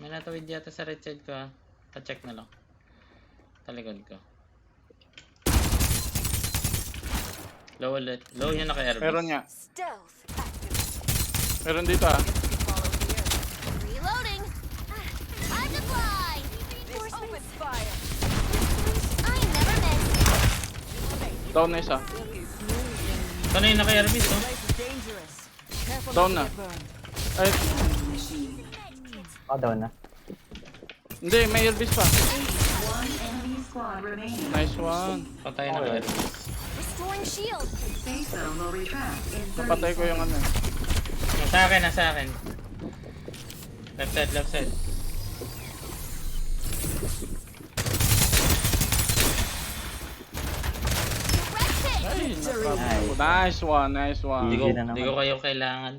May natawid yata sa right side ko ha. Pa-check na lang. Talikod ko. Low ulit. Low yun naka-airbase. Meron nga. Stealth active. Meron dito ah. Follow here. Reloading. Time to fly. Open fire. I never miss. Down na isa. Sana yung naka-airbase oh. Down na. Ay, Down na. hindi, may airbase pa. One enemy squad remaining. Nice one. Patay na naka-airbase. Restoring shield. Safe zone will retract in 30 Napatay ko yung ano. Nasa akin, nasa akin. Left side, left side. Direct hit. Ay, nice one, nice one. Hindi ko, Easy na naman. hindi ko kayo kailangan.